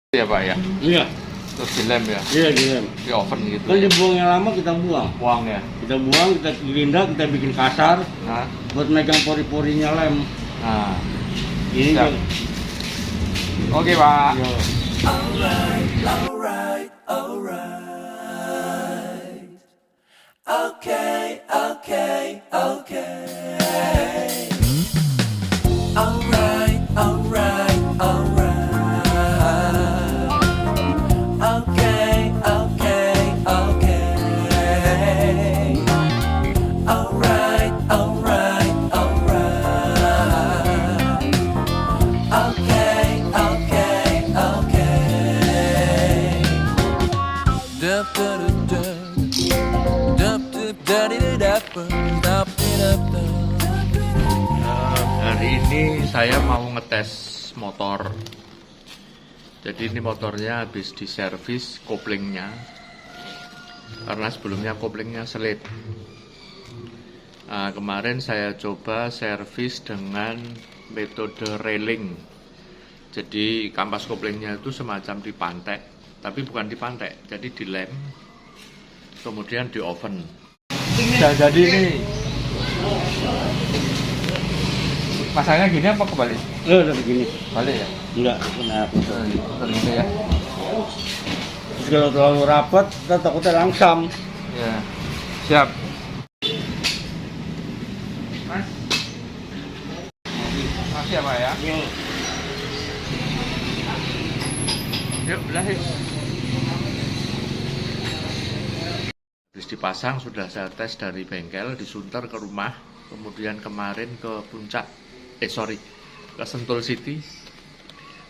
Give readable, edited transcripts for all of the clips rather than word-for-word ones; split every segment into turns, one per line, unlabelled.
Ya Pak ya,
Iya,
terus dilem ya,
iya dilem.
di oven gitu
Kan
ya.
dibuang yang lama kita buang.
Buang ya.
Kita buang, kita gerinda, kita bikin kasar
Nah,
buat megang pori-porinya lem.
nah.
Ini
Siap.
kan.
Oke Pak.
Iya.
Okay, okay, okay. Alright, alright, alright. Okay, okay, okay. Alright, alright, alright. Okay, okay, okay. Dup, dup, dup, dup, dup, dup, dup, dup, dup.
Hari ini saya mau ngetes motor. Jadi ini motornya habis diservis koplingnya, karena sebelumnya koplingnya selip. Nah, kemarin saya coba servis dengan metode railing. Jadi kampas koplingnya itu semacam dipantek, tapi bukan dipantek, jadi dilem, kemudian di oven. Jadi ini masanya gini apa kebalik?
Udah begini.
Balik ya?
Enggak, benar.
Gitu ya?
Terus kalau terlalu rapat, kita takutnya langsam.
Ya, siap. Mas, masih ya Pak ya?
Iya.
Yuk, belah yuk. Habis dipasang, sudah saya tes dari bengkel, disunter ke rumah, kemudian kemarin ke puncak, ke Sentul City,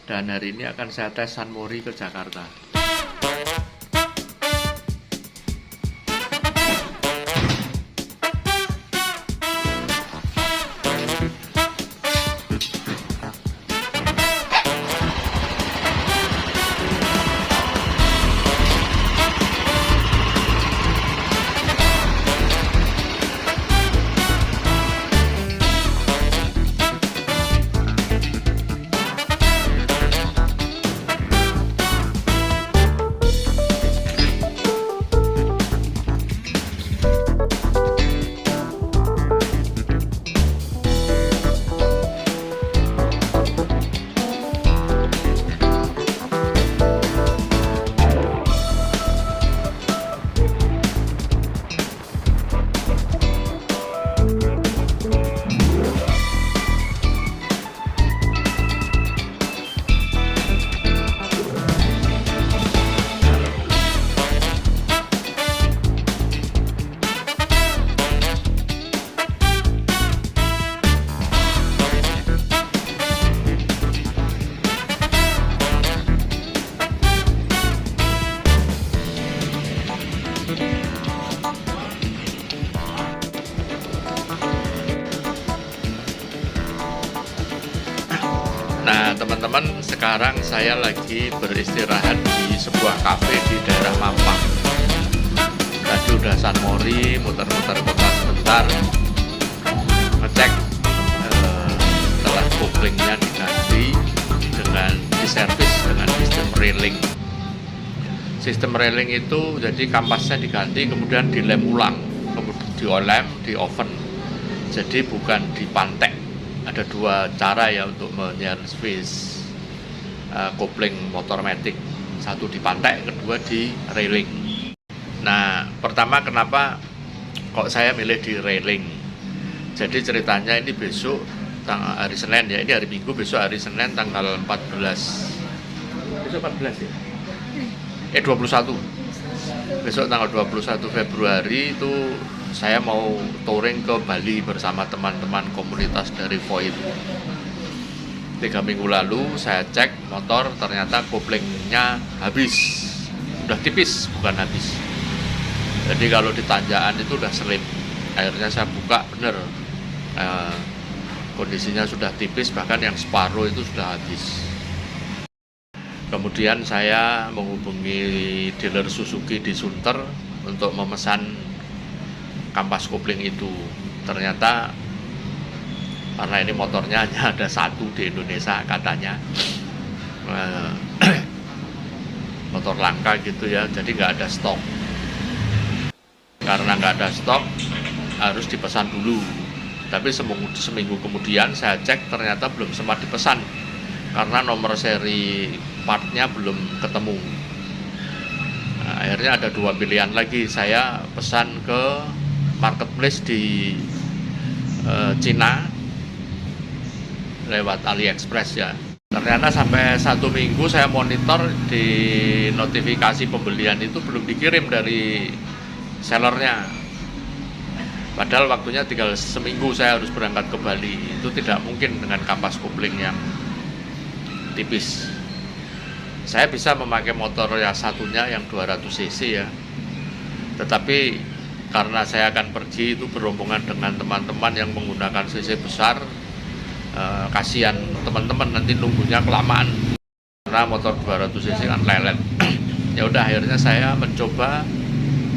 dan hari ini akan saya tes San Mori ke Jakarta. Nah teman-teman, sekarang saya lagi beristirahat di sebuah kafe di daerah Mampang. Tadi udah San Mori, muter-muter kota sebentar, ngecek setelah koplingnya diganti dengan diservis dengan sistem railing. Sistem railing itu jadi kampasnya diganti, kemudian dilem ulang, kemudian diolem di oven. Jadi bukan dipantek. Ada dua cara ya untuk menyervis kopling motor matic. Satu dipantek, kedua di railing. Nah, pertama kenapa kok saya milih di railing? Jadi ceritanya ini besok hari Senin ya, ini hari Minggu, besok hari Senin tanggal 14. Besok 14 ya? 21. Besok tanggal 21 Februari itu saya mau touring ke Bali bersama teman-teman komunitas dari Void. 3 minggu lalu saya cek motor, ternyata koplingnya habis, udah tipis bukan habis. Jadi kalau di tanjakan itu udah selip. Akhirnya saya buka, bener kondisinya sudah tipis, bahkan yang separuh itu sudah habis. Kemudian saya menghubungi dealer Suzuki di Sunter untuk memesan kampas kopling itu. Ternyata karena ini motornya hanya ada satu di Indonesia katanya, motor langka gitu ya, jadi nggak ada stok. Karena nggak ada stok, harus dipesan dulu. Tapi seminggu kemudian saya cek ternyata belum sempat dipesan karena nomor seri partnya belum ketemu. Nah, akhirnya ada dua pilihan lagi, saya pesan ke marketplace di Cina lewat AliExpress ya. Ternyata sampai 1 minggu saya monitor di notifikasi pembelian itu belum dikirim dari sellernya. Padahal waktunya tinggal seminggu saya harus berangkat ke Bali. Itu tidak mungkin dengan kampas kopling yang tipis. Saya bisa memakai motor yang satunya yang 200 cc ya. Tetapi karena saya akan pergi itu berhubungan dengan teman-teman yang menggunakan cc besar, kasihan teman-teman nanti nunggunya kelamaan karena motor 200 cc kan lelet. Ya udah, akhirnya saya mencoba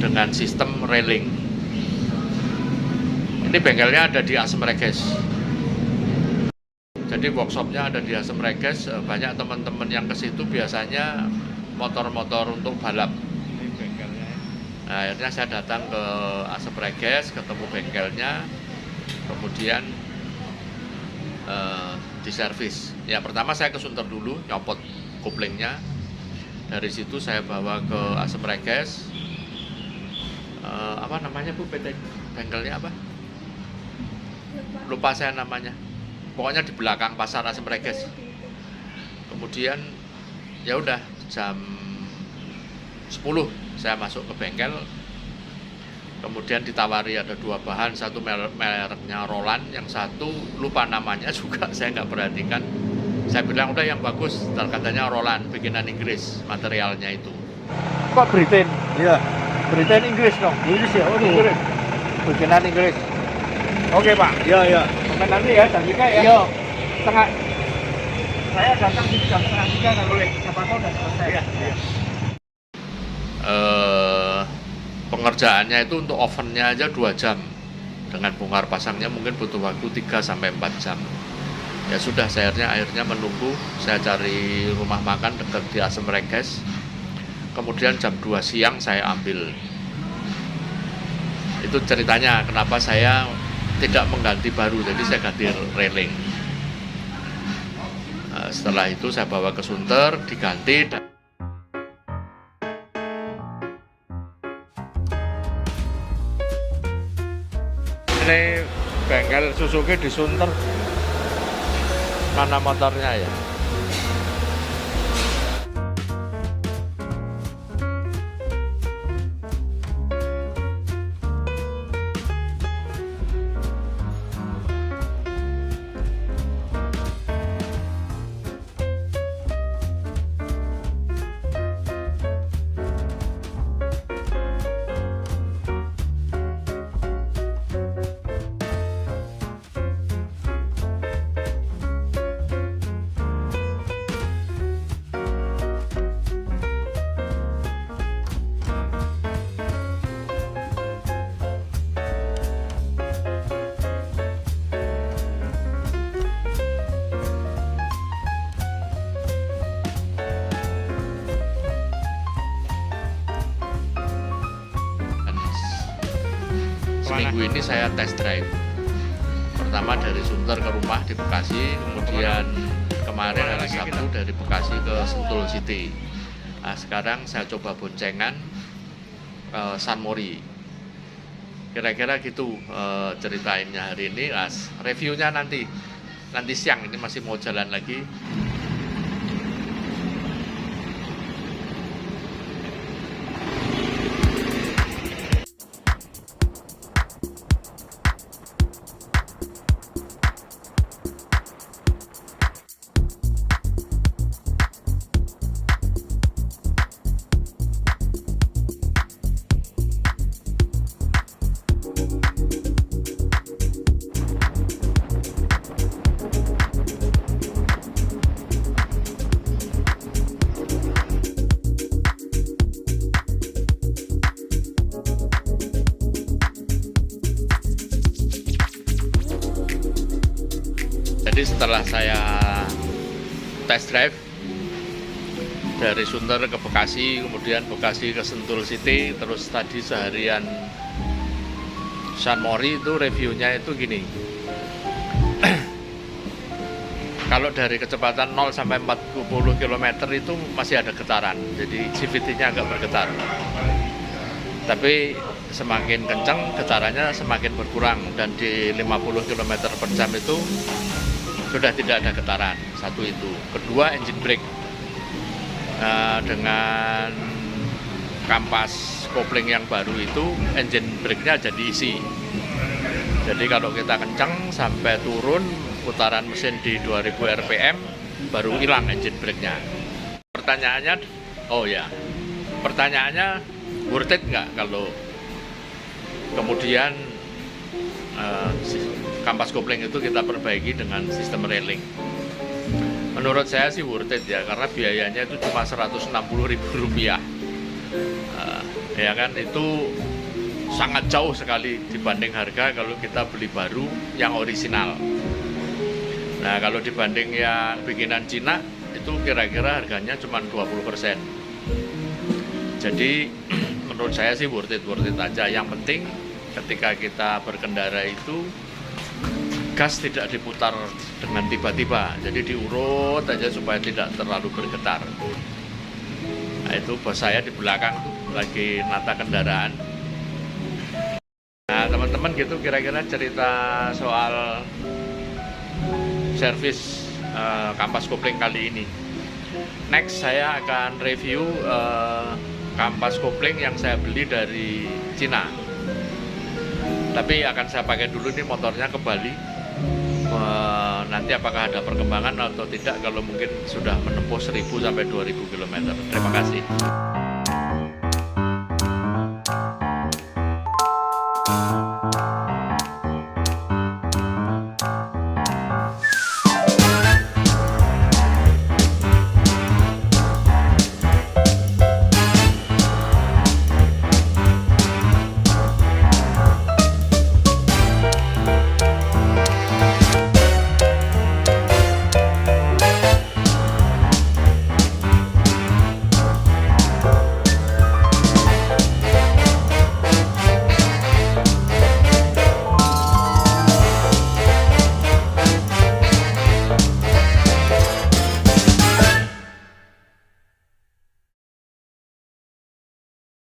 dengan sistem railing. Ini bengkelnya ada di Asem Reges. Jadi workshopnya ada di Asem Reges. Banyak teman-teman yang ke situ biasanya motor-motor untuk balap. Ini bengkelnya. Nah, akhirnya saya datang ke Asem Reges, ketemu bengkelnya, kemudian diservis. Ya pertama saya ke Sunter dulu, nyopot koplingnya. Dari situ saya bawa ke Asem Reges. Apa namanya Bu, PT bengkelnya apa? Lupa saya namanya. Pokoknya di belakang pasar Asem Reges. Kemudian ya udah jam 10 saya masuk ke bengkel. Kemudian ditawari ada dua bahan, satu mereknya Roland, yang satu lupa namanya juga, saya nggak perhatikan. Saya bilang udah yang bagus, katanya Roland, bikinan Inggris materialnya itu.
Kok Britain?
Iya,
Britain Inggris dong?
Inggris ya. Oh,
Inggris. Bikinan Inggris. Oke Pak.
Iya, iya.
Sampai nanti ya, jam 3 ya.
Iya.
Setengah. Saya datang di jam setengah 3 nggak boleh. Siapa tahu udah selesai. Iya.
Pengerjaannya itu untuk ovennya aja 2 jam. Dengan bongkar pasangnya mungkin butuh waktu 3-4 jam. Ya sudah, saya akhirnya menunggu. Saya cari rumah makan dekat di Asem Reges. Kemudian jam 2 siang saya ambil. Itu ceritanya kenapa saya tidak mengganti baru, jadi saya ganti railing. Setelah itu saya bawa ke Sunter, diganti. Ini bengkel Suzuki di Sunter. Mana motornya ya? Seminggu ini saya test drive. Pertama dari Sunter ke rumah di Bekasi, kemudian kemarin hari Sabtu dari Bekasi ke Sentul City. Nah, sekarang saya coba boncengan San Mori. Kira-kira gitu ceritainnya hari ini. Reviewnya nanti siang, ini masih mau jalan lagi. Jadi setelah saya test drive, dari Sunter ke Bekasi, kemudian Bekasi ke Sentul City, terus tadi seharian San Mori itu reviewnya itu gini. Kalau dari kecepatan 0 sampai 40 km itu masih ada getaran, jadi CVT-nya agak bergetar. Tapi semakin kencang getarannya semakin berkurang, dan di 50 km per jam itu sudah tidak ada getaran. Satu itu. Kedua, engine brake. Dengan kampas kopling yang baru itu engine brake-nya jadi isi. Jadi kalau kita kencang sampai turun putaran mesin di 2000 rpm baru hilang engine brake-nya. Pertanyaannya, worth it nggak kalau kemudian kampas kopling itu kita perbaiki dengan sistem railing? Menurut saya sih worth it ya, karena biayanya itu cuma Rp160.000. Ya kan, itu sangat jauh sekali dibanding harga kalau kita beli baru yang orisinal. Nah, kalau dibanding yang bikinan Cina itu kira-kira harganya cuma 20%. Jadi menurut saya sih worth it aja. Yang penting ketika kita berkendara itu gas tidak diputar dengan tiba-tiba, jadi diurut aja supaya tidak terlalu bergetar. Nah, itu bos saya di belakang lagi nata kendaraan. Nah, teman-teman, gitu kira-kira cerita soal servis kampas kopling kali ini. Next saya akan review kampas kopling yang saya beli dari Cina. Tapi akan saya pakai dulu nih motornya ke Bali. Nanti apakah ada perkembangan atau tidak, kalau mungkin sudah menempuh 1000 sampai 2000 km. Terima kasih.